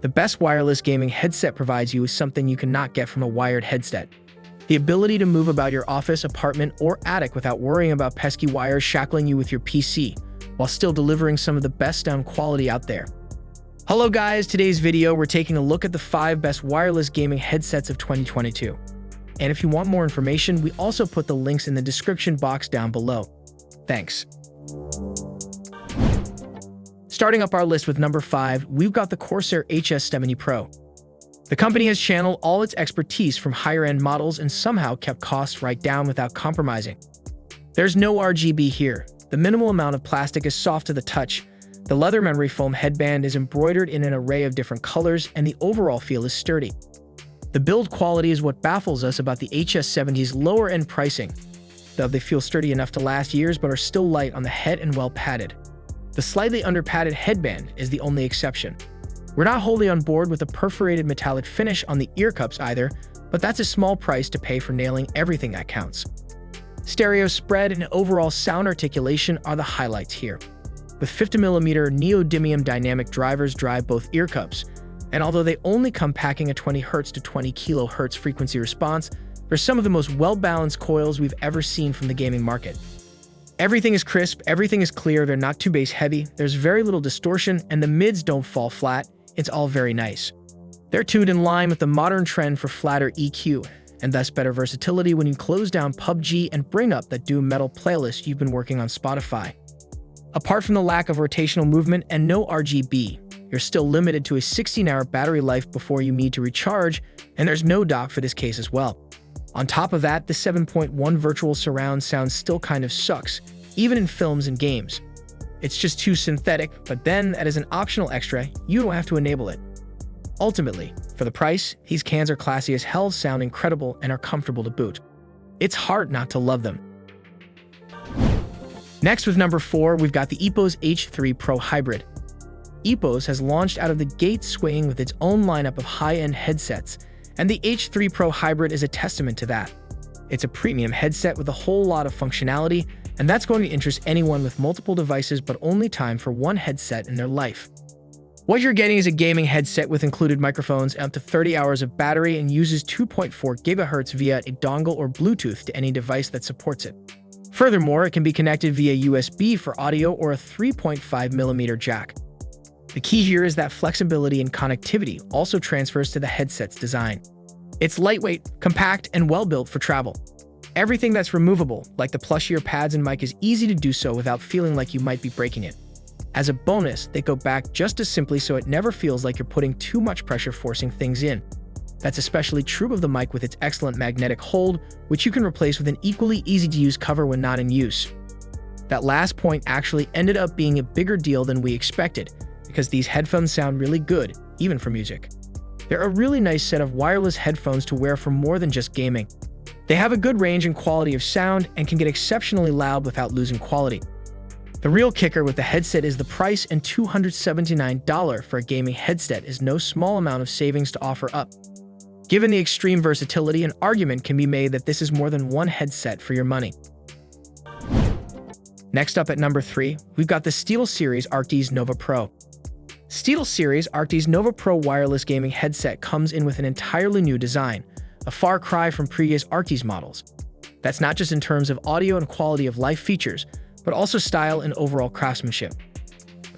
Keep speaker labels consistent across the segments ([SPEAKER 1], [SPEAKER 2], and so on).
[SPEAKER 1] The best wireless gaming headset provides you with something you cannot get from a wired headset. The ability to move about your office, apartment, or attic without worrying about pesky wires shackling you with your PC, while still delivering some of the best sound quality out there. Hello guys, today's video we're taking a look at the 5 best wireless gaming headsets of 2022. And if you want more information, we also put the links in the description box down below. Thanks. Starting up our list with number 5, we've got the Corsair HS70 Pro. The company has channeled all its expertise from higher-end models and somehow kept costs right down without compromising. There's no RGB here. The minimal amount of plastic is soft to the touch. The leather memory foam headband is embroidered in an array of different colors, and the overall feel is sturdy. The build quality is what baffles us about the HS70's lower-end pricing, though they feel sturdy enough to last years but are still light on the head and well padded. The slightly under-padded headband is the only exception. We're not wholly on board with the perforated metallic finish on the ear cups either, but that's a small price to pay for nailing everything that counts. Stereo spread and overall sound articulation are the highlights here. With 50mm neodymium dynamic drivers drive both ear cups, and although they only come packing a 20Hz to 20 kHz frequency response, they're some of the most well-balanced coils we've ever seen from the gaming market. Everything is crisp, everything is clear, they're not too bass heavy, there's very little distortion, and the mids don't fall flat. It's all very nice. They're tuned in line with the modern trend for flatter EQ, and thus better versatility when you close down PUBG and bring up that doom metal playlist you've been working on Spotify. Apart from the lack of rotational movement and no RGB, you're still limited to a 16-hour battery life before you need to recharge, and there's no dock for this case as well. On top of that, the 7.1 virtual surround sound still kind of sucks, even in films and games. It's just too synthetic, but then, as an optional extra, you don't have to enable it. Ultimately, for the price, these cans are classy as hell, sound incredible, and are comfortable to boot. It's hard not to love them. Next, with number 4, we've got the EPOS H3 Pro Hybrid. EPOS has launched out of the gate swinging with its own lineup of high-end headsets, and the H3 Pro Hybrid is a testament to that. It's a premium headset with a whole lot of functionality, and that's going to interest anyone with multiple devices but only time for one headset in their life. What you're getting is a gaming headset with included microphones, up to 30 hours of battery, and uses 2.4 GHz via a dongle or Bluetooth to any device that supports it. Furthermore, it can be connected via USB for audio or a 3.5mm jack. The key here is that flexibility and connectivity also transfers to the headset's design. It's lightweight, compact, and well-built for travel. Everything that's removable, like the plushier pads and mic, is easy to do so without feeling like you might be breaking it. As a bonus, they go back just as simply so it never feels like you're putting too much pressure forcing things in. That's especially true of the mic with its excellent magnetic hold, which you can replace with an equally easy-to-use cover when not in use. That last point actually ended up being a bigger deal than we expected, because these headphones sound really good, even for music. They're a really nice set of wireless headphones to wear for more than just gaming. They have a good range and quality of sound and can get exceptionally loud without losing quality. The real kicker with the headset is the price, and $279 for a gaming headset is no small amount of savings to offer up. Given the extreme versatility, an argument can be made that this is more than one headset for your money. Next up at number 3, we've got the SteelSeries Arctis Nova Pro. SteelSeries Arctis Nova Pro wireless gaming headset comes in with an entirely new design, a far cry from previous Arctis models. That's not just in terms of audio and quality of life features, but also style and overall craftsmanship.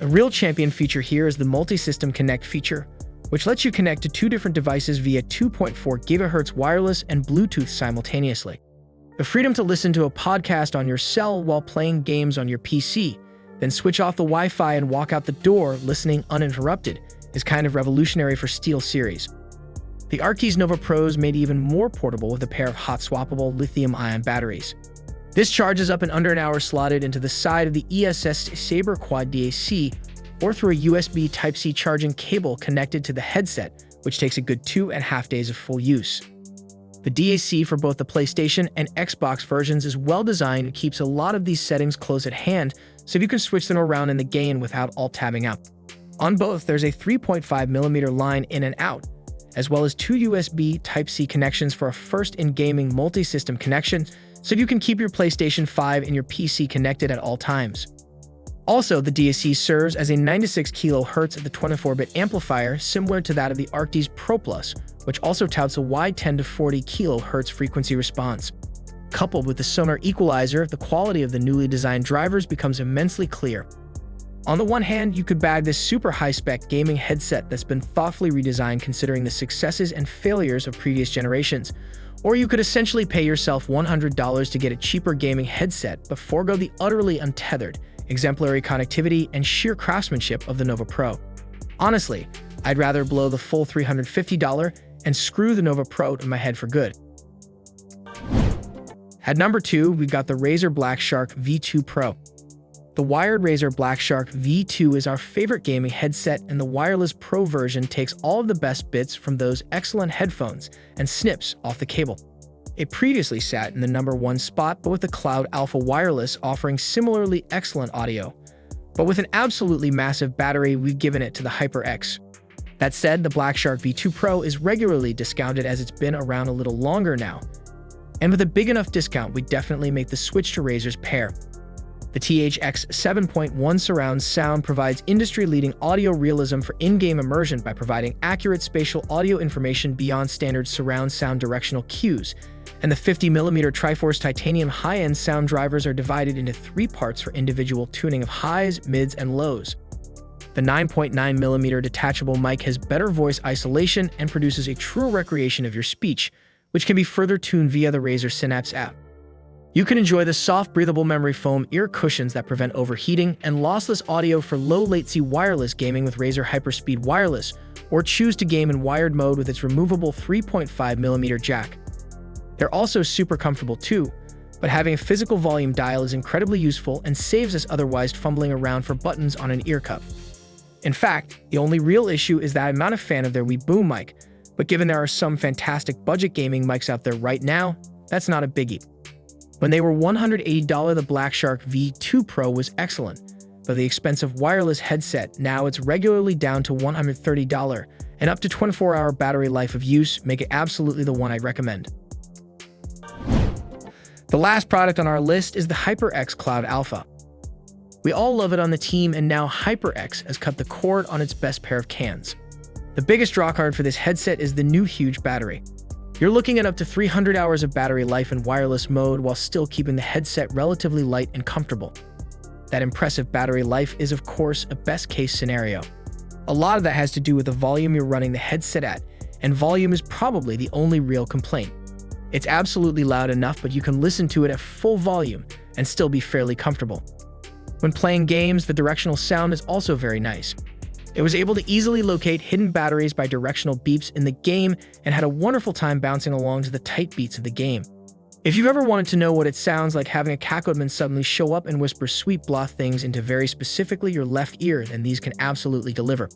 [SPEAKER 1] A real champion feature here is the Multi-System Connect feature, which lets you connect to 2 different devices via 2.4 GHz wireless and Bluetooth simultaneously. The freedom to listen to a podcast on your cell while playing games on your PC, then switch off the Wi-Fi and walk out the door listening uninterrupted, is kind of revolutionary for SteelSeries. The Arctis Nova Pro is made even more portable with a pair of hot-swappable lithium-ion batteries. This charges up in under an hour slotted into the side of the ESS Sabre Quad DAC or through a USB Type-C charging cable connected to the headset, which takes a good 2.5 days of full use. The DAC for both the PlayStation and Xbox versions is well designed and keeps a lot of these settings close at hand, so you can switch them around in the game without alt-tabbing out. On both, there's a 3.5mm line in and out, as well as 2 USB Type-C connections for a first-in-gaming multi-system connection, so you can keep your PlayStation 5 and your PC connected at all times. Also, the DAC serves as a 96 kHz at the 24-bit amplifier similar to that of the Arctis Pro Plus, which also touts a wide 10 to 40 kHz frequency response. Coupled with the sonar equalizer, the quality of the newly designed drivers becomes immensely clear. On the one hand, you could bag this super high-spec gaming headset that's been thoughtfully redesigned considering the successes and failures of previous generations. Or you could essentially pay yourself $100 to get a cheaper gaming headset but forego the utterly untethered, exemplary connectivity and sheer craftsmanship of the Nova Pro. Honestly, I'd rather blow the full $350 and screw the Nova Pro to my head for good. At number 2, we've got the Razer BlackShark V2 Pro. The wired Razer BlackShark V2 is our favorite gaming headset, and the wireless Pro version takes all of the best bits from those excellent headphones and snips off the cable. It previously sat in the number 1 spot, but with the Cloud Alpha Wireless offering similarly excellent audio. But with an absolutely massive battery, we've given it to the HyperX. That said, the BlackShark V2 Pro is regularly discounted as it's been around a little longer now. And with a big enough discount, we definitely make the switch to Razer's Pair. The THX 7.1 surround sound provides industry-leading audio realism for in-game immersion by providing accurate spatial audio information beyond standard surround sound directional cues, and the 50mm Triforce titanium high-end sound drivers are divided into 3 parts for individual tuning of highs, mids, and lows. The 9.9mm detachable mic has better voice isolation and produces a true recreation of your speech, which can be further tuned via the Razer Synapse app. You can enjoy the soft, breathable memory foam ear cushions that prevent overheating and lossless audio for low-latency wireless gaming with Razer Hyperspeed Wireless, or choose to game in wired mode with its removable 3.5mm jack. They're also super comfortable too, but having a physical volume dial is incredibly useful and saves us otherwise fumbling around for buttons on an ear cup. In fact, the only real issue is that I'm not a fan of their Wii Boom mic, but given there are some fantastic budget gaming mics out there right now, that's not a biggie. When they were $180, the BlackShark V2 Pro was excellent, but the expensive wireless headset, now it's regularly down to $130, and up to 24-hour battery life of use make it absolutely the one I'd recommend. The last product on our list is the HyperX Cloud Alpha. We all love it on the team, and now HyperX has cut the cord on its best pair of cans. The biggest drawcard for this headset is the new huge battery. You're looking at up to 300 hours of battery life in wireless mode while still keeping the headset relatively light and comfortable. That impressive battery life is, of course, a best-case scenario. A lot of that has to do with the volume you're running the headset at, and volume is probably the only real complaint. It's absolutely loud enough, but you can listen to it at full volume and still be fairly comfortable. When playing games, the directional sound is also very nice. It was able to easily locate hidden batteries by directional beeps in the game and had a wonderful time bouncing along to the tight beats of the game. If you've ever wanted to know what it sounds like having a cacophony suddenly show up and whisper sweet blah things into very specifically your left ear, then these can absolutely deliver.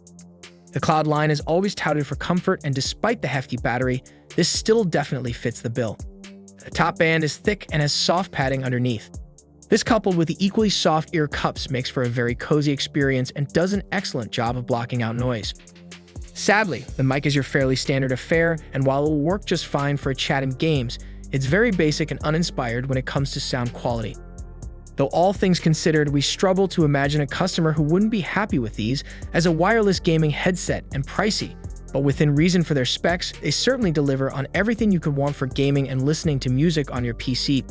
[SPEAKER 1] The Cloud line is always touted for comfort, and despite the hefty battery, this still definitely fits the bill. The top band is thick and has soft padding underneath. This, coupled with the equally soft ear cups, makes for a very cozy experience and does an excellent job of blocking out noise. Sadly, the mic is your fairly standard affair, and while it will work just fine for a chat in games, it's very basic and uninspired when it comes to sound quality. Though all things considered, we struggle to imagine a customer who wouldn't be happy with these as a wireless gaming headset and pricey, but within reason for their specs, they certainly deliver on everything you could want for gaming and listening to music on your PC.